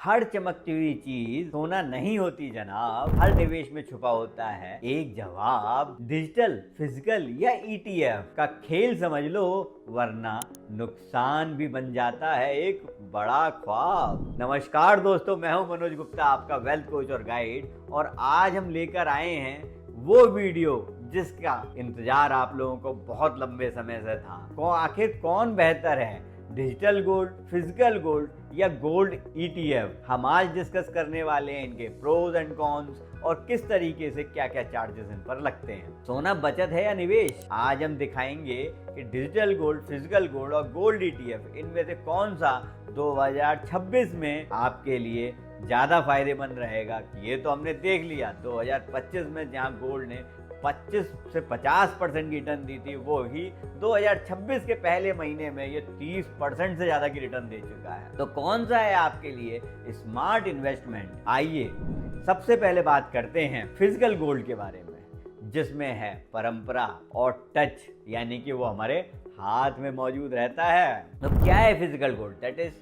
हर चमकती हुई चीज सोना नहीं होती जनाब। हर निवेश में छुपा होता है एक जवाब। डिजिटल, फिजिकल या ईटीएफ का खेल समझ लो, वरना नुकसान भी बन जाता है एक बड़ा ख्वाब। नमस्कार दोस्तों, मैं हूं मनोज गुप्ता, आपका वेल्थ कोच और गाइड। और आज हम लेकर आए हैं वो वीडियो जिसका इंतजार आप लोगों को बहुत लंबे समय से था। आखिर कौन बेहतर है, डिजिटल गोल्ड, फिजिकल गोल्ड या गोल्ड ईटीएफ? हम आज डिस्कस करने वाले हैं इनके प्रोज एंड कॉन्स और किस तरीके से क्या क्या चार्जेस इन पर लगते हैं। सोना बचत है या निवेश? आज हम दिखाएंगे कि डिजिटल गोल्ड, फिजिकल गोल्ड और गोल्ड ईटीएफ इनमें से कौन सा 2026 में आपके लिए ज्यादा फायदेमंद रहेगा। ये तो हमने देख लिया 2025 में जहां गोल्ड ने 25 से 50% की रिटर्न दी थी, वो ही 2026 के पहले महीने में ये 30% से ज्यादा की रिटर्न दे चुका है। तो कौन सा है आपके लिए स्मार्ट इन्वेस्टमेंट? आइए सबसे पहले बात करते हैं फिजिकल गोल्ड के बारे में, जिसमें है परंपरा और टच, यानी कि वो हमारे हाथ में मौजूद रहता है। तो क्या है फिजिकल गोल्ड? दैट इज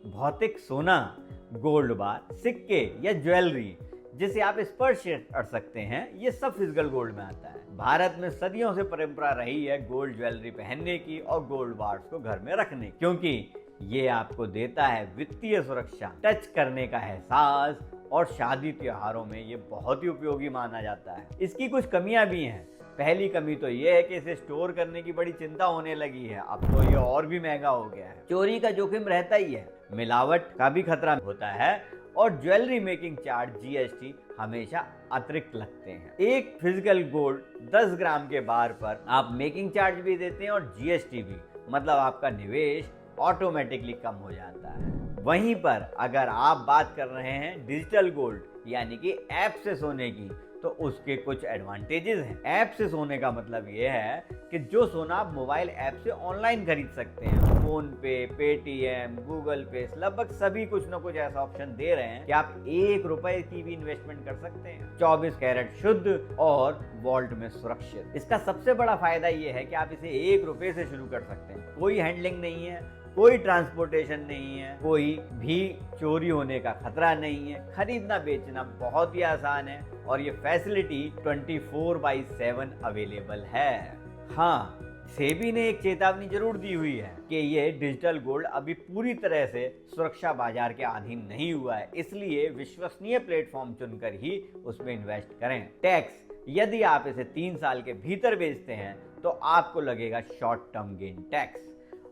भौतिक सोना, गोल्ड बार, सिक्के या ज्वेलरी जिसे आप स्पर्श कर सकते हैं। ये सब फिजिकल गोल्ड में आता है। भारत में सदियों से परंपरा रही है गोल्ड ज्वेलरी पहनने की और गोल्ड बार्स को घर में रखने की, क्योंकि ये आपको देता है वित्तीय सुरक्षा, टच करने का एहसास और शादी त्योहारों में ये बहुत ही उपयोगी माना जाता है। इसकी कुछ कमियां भी हैं। पहली कमी तो ये है कि इसे स्टोर करने की बड़ी चिंता होने लगी है। अब तो ये और भी महंगा हो गया है। चोरी का जोखिम रहता ही है, मिलावट का भी खतरा होता है और ज्वेलरी मेकिंग चार्ज जीएसटी हमेशा अतिरिक्त लगते हैं। एक फिजिकल गोल्ड 10 ग्राम के बार पर आप मेकिंग चार्ज भी देते हैं और जीएसटी भी, मतलब आपका निवेश ऑटोमेटिकली कम हो जाता है। वहीं पर अगर आप बात कर रहे हैं डिजिटल गोल्ड यानी कि ऐप से सोने की, तो उसके कुछ एडवांटेजेस हैं। ऐप से सोने का मतलब ये है कि जो सोना आप मोबाइल ऐप से ऑनलाइन खरीद सकते हैं। फोन पे, पेटीएम, गूगल पे, लगभग सभी कुछ ना कुछ ऐसा ऑप्शन दे रहे हैं कि आप ₹1 की भी इन्वेस्टमेंट कर सकते हैं। 24 कैरेट शुद्ध और वॉल्ट में सुरक्षित। इसका सबसे बड़ा फायदा ये है कि आप इसे ₹1 से शुरू कर सकते हैं। कोई हैंडलिंग नहीं है, कोई ट्रांसपोर्टेशन नहीं है, कोई भी चोरी होने का खतरा नहीं है। खरीदना बेचना बहुत ही आसान है और ये फैसिलिटी 24/7 अवेलेबल है। हाँ, सेबी ने एक चेतावनी जरूर दी हुई है कि ये डिजिटल गोल्ड अभी पूरी तरह से सुरक्षा बाजार के अधीन नहीं हुआ है, इसलिए विश्वसनीय प्लेटफॉर्म चुनकर ही उसमें इन्वेस्ट करें। टैक्स, यदि आप इसे 3 साल के भीतर बेचते हैं तो आपको लगेगा शॉर्ट टर्म गेन टैक्स,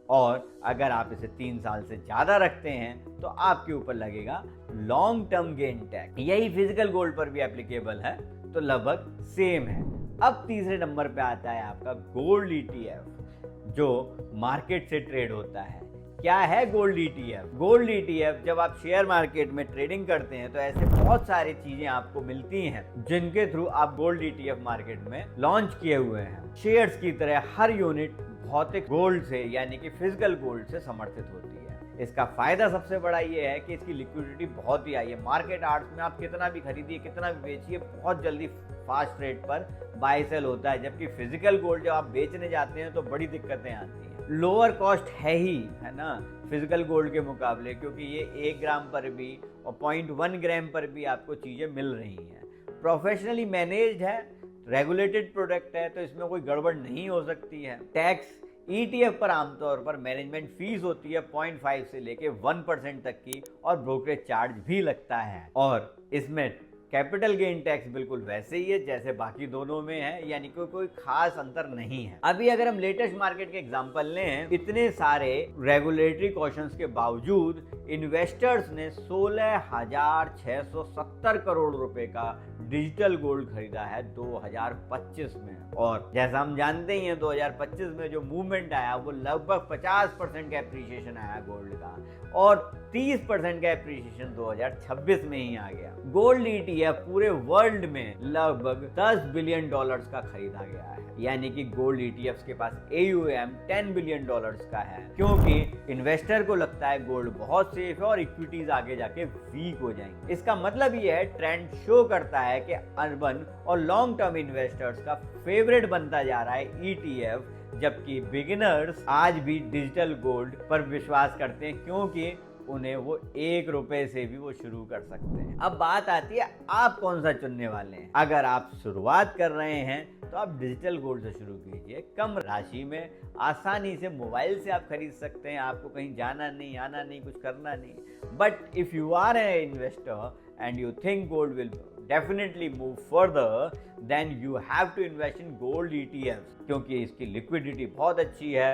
और अगर आप इसे 3 साल से ज्यादा रखते हैं तो आपके ऊपर लगेगा लॉन्ग टर्म गेन टैक्स। यही फिजिकल गोल्ड पर भी एप्लीकेबल है, तो लगभग सेम है। अब तीसरे नंबर पे आता है आपका गोल्ड ईटीएफ, जो मार्केट से ट्रेड होता है। क्या है गोल्ड ईटीएफ? गोल्ड ईटीएफ, जब आप शेयर मार्केट में ट्रेडिंग करते हैं तो ऐसे बहुत सारी चीजें आपको मिलती हैं जिनके थ्रू आप गोल्ड ईटीएफ मार्केट में लॉन्च किए हुए हैं। शेयर्स की तरह हर यूनिट भौतिक गोल्ड से यानी कि फिजिकल गोल्ड से समर्थित होती है। इसका फायदा सबसे बड़ा ये है कि इसकी लिक्विडिटी बहुत ही हाई है। मार्केट आर्ट्स में आप कितना भी खरीदिए, कितना भी बेचिए, बहुत जल्दी फास्ट रेट पर बाय सेल होता है, जबकि फिजिकल गोल्ड जब आप बेचने जाते हैं तो बड़ी दिक्कतें आती हैं। लोअर कॉस्ट है ही, है ना, फिजिकल गोल्ड के मुकाबले, क्योंकि ये 1 ग्राम पर भी और 0.1 ग्राम पर भी आपको चीजें मिल रही हैं। प्रोफेशनली मैनेज्ड है, रेगुलेटेड प्रोडक्ट है, तो इसमें कोई गड़बड़ नहीं हो सकती है। टैक्स, ईटीएफ पर आमतौर पर मैनेजमेंट फीस होती है 0.5 से लेके 1% तक की, और ब्रोकरेज चार्ज भी लगता है। और इसमें कैपिटल गेन टैक्स बिल्कुल वैसे ही है जैसे बाकी दोनों में है, यानी कोई खास अंतर नहीं है। अभी अगर हम लेटेस्ट मार्केट के एग्जांपल लें, इतने सारे रेगुलेटरी कॉशंस के बावजूद इन्वेस्टर्स ने 16,670 करोड़ रुपए का डिजिटल गोल्ड खरीदा है 2025 में। और जैसा हम जानते ही हैं 2025 में जो मूवमेंट आया वो लगभग 50% का एप्रिसिएशन आया गोल्ड का, और 30% का एप्रिसिएशन 2026 में ही आ गया। गोल्ड ईटीएफ पूरे वर्ल्ड में लगभग $10 बिलियन का खरीदा गया है, यानी कि गोल्ड ईटीएफ के पास AUM $10 बिलियन का है, क्योंकि इन्वेस्टर को लगता है गोल्ड बहुत सेफ है और इक्विटीज आगे जाके वीक हो जाएंगे। इसका मतलब ये है, ट्रेंड शो करता है कि अर्बन और लॉन्ग टर्म इन्वेस्टर्स का फेवरेट बनता जा रहा है ईटीएफ, जबकि बिगिनर्स आज भी डिजिटल गोल्ड पर विश्वास करते हैं, क्योंकि उन्हें वो 1 रुपए से भी वो शुरू कर सकते हैं। अब बात आती है आप कौन सा चुनने वाले हैं। अगर आप शुरुआत कर रहे हैं तो आप डिजिटल गोल्ड से शुरू कीजिए। कम राशि में आसानी से मोबाइल से आप खरीद सकते हैं, आपको कहीं जाना नहीं, आना नहीं, कुछ करना नहीं। But if you are a investor and you think gold will definitely move further, then you have to invest in gold ETFs, क्योंकि इसकी लिक्विडिटी बहुत अच्छी है,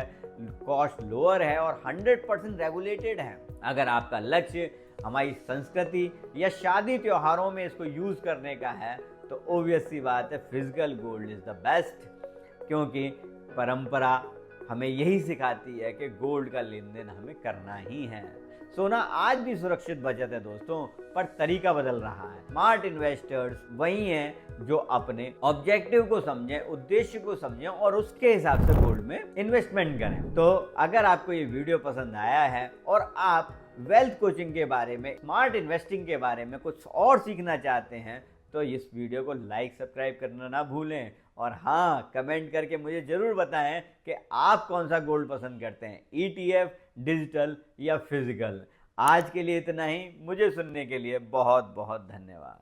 कॉस्ट लोअर है और 100% रेगुलेटेड है। अगर आपका लक्ष्य हमारी संस्कृति या शादी त्योहारों में इसको यूज करने का है तो ऑब्वियस सी बात है physical gold is the best, क्योंकि परंपरा हमें यही सिखाती है कि गोल्ड का लेन देन हमें करना ही है। सोना आज भी सुरक्षित बचत है दोस्तों, पर तरीका बदल रहा है। स्मार्ट इन्वेस्टर्स वही हैं जो अपने ऑब्जेक्टिव को समझें, उद्देश्य को समझें और उसके हिसाब से गोल्ड में इन्वेस्टमेंट करें। तो अगर आपको ये वीडियो पसंद आया है और आप वेल्थ कोचिंग के बारे में, स्मार्ट इन्वेस्टिंग के बारे में कुछ और सीखना चाहते हैं तो इस वीडियो को लाइक सब्सक्राइब करना ना भूलें। और हाँ, कमेंट करके मुझे ज़रूर बताएं कि आप कौन सा गोल्ड पसंद करते हैं, ETF, डिजिटल या फिजिकल। आज के लिए इतना ही। मुझे सुनने के लिए बहुत बहुत धन्यवाद।